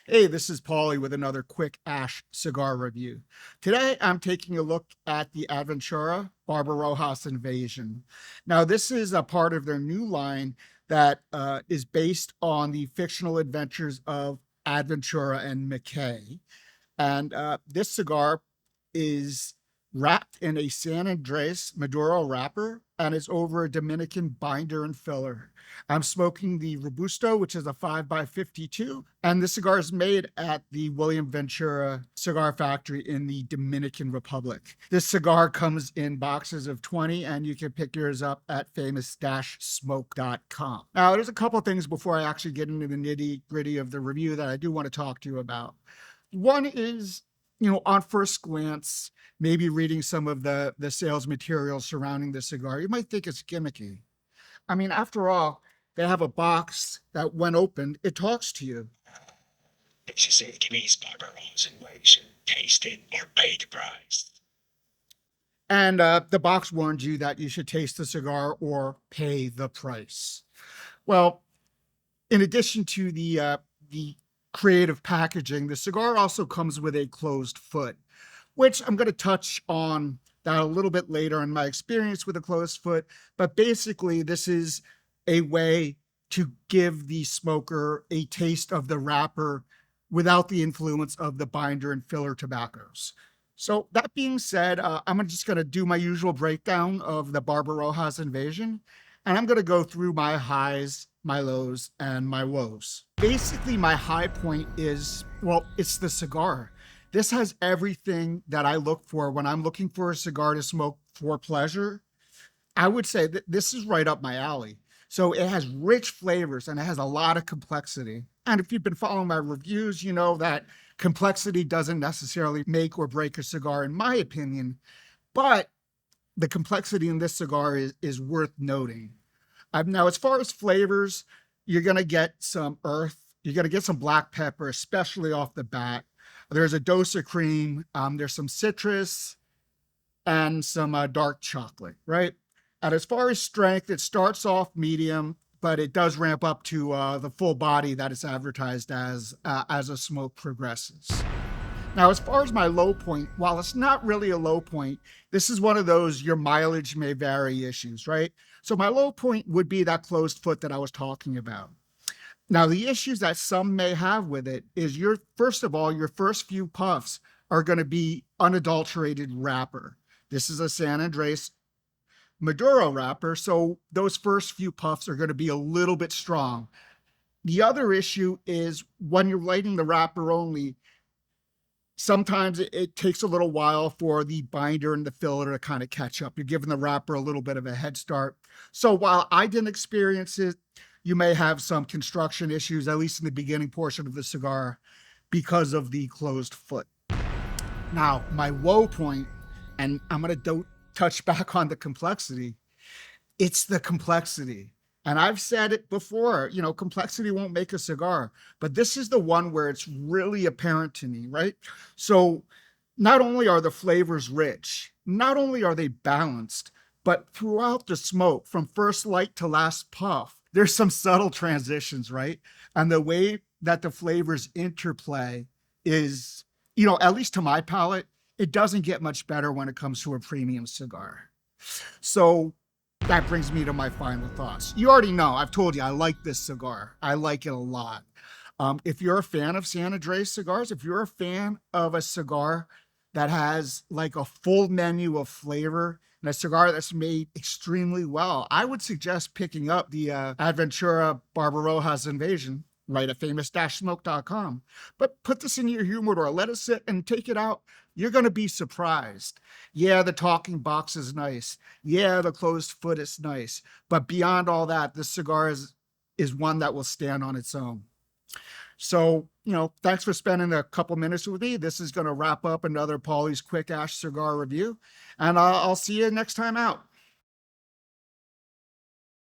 Hey, this is Paulie with another quick ash cigar review. Today, I'm taking a look at the ADVentura Barbarroja Invasion. Now, this is a part of their new line that is based on the fictional adventures of ADVentura and McKay. And this cigar is wrapped in a San Andres Maduro wrapper and is over a Dominican binder and filler. I'm smoking the Robusto, which is a 5x52, and this cigar is made at the William Ventura cigar factory in the Dominican Republic. This cigar comes in boxes of 20, and you can pick yours up at famous-smoke.com. Now, there's a couple of things before I actually get into the nitty gritty of the review that I do want to talk to you about. One is, on first glance, maybe reading some of the sales materials surrounding the cigar, you might think it's gimmicky. I mean, after all, they have a box that, when opened, it talks to you. This is ADV's Barbarroja invasion. Taste it or pay the price. And the box warns you that you should taste the cigar or pay the price. Well, in addition to the creative packaging, the cigar also comes with a closed foot, which I'm going to touch on that a little bit later in my experience with a closed foot. But basically, this is a way to give the smoker a taste of the wrapper without the influence of the binder and filler tobaccos. So that being said, I'm just going to do my usual breakdown of the Barbarroja's invasion, and I'm going to go through my highs, my lows, and my woes. Basically, my high point is, well, it's the cigar. This has everything that I look for when I'm looking for a cigar to smoke for pleasure. I would say that this is right up my alley. So it has rich flavors and it has a lot of complexity. And if you've been following my reviews, you know that complexity doesn't necessarily make or break a cigar, in my opinion. But the complexity in this cigar is worth noting. Now, as far as flavors, you're going to get some earth. You're going to get some black pepper, especially off the bat. There's a dose of cream. There's some citrus and some dark chocolate, right? And as far as strength, it starts off medium, but it does ramp up to the full body that it's advertised as a smoke progresses. Now, as far as my low point, while it's not really a low point, this is one of those your mileage may vary issues, right? So my low point would be that closed foot that I was talking about. Now, the issues that some may have with it is first of all, your first few puffs are going to be unadulterated wrapper. This is a San Andres Maduro wrapper, so those first few puffs are going to be a little bit strong. The other issue is when you're lighting the wrapper only, sometimes it takes a little while for the binder and the filler to kind of catch up. You're giving the wrapper a little bit of a head start. So while I didn't experience it, you may have some construction issues, at least in the beginning portion of the cigar, because of the closed foot. Now, my woe point, and I'm going to touch back on the complexity, it's the complexity. And I've said it before, complexity won't make a cigar, but this is the one where it's really apparent to me, right? So not only are the flavors rich, not only are they balanced, but throughout the smoke, from first light to last puff, there's some subtle transitions, right? And the way that the flavors interplay is, at least to my palate, it doesn't get much better when it comes to a premium cigar. So that brings me to my final thoughts. You already know, I've told you, I like this cigar. I like it a lot. If you're a fan of San Andres cigars, if you're a fan of a cigar that has like a full menu of flavor and a cigar that's made extremely well, I would suggest picking up the ADVentura Barbarroja's Invasion right at famous-smoke.com. But put this in your humidor, let it sit and take it out. You're going to be surprised. Yeah, the talking box is nice. Yeah, the closed foot is nice. But beyond all that, this cigar is one that will stand on its own. So, thanks for spending a couple minutes with me. This is going to wrap up another Paulie's Quick Ash Cigar review. And I'll see you next time out.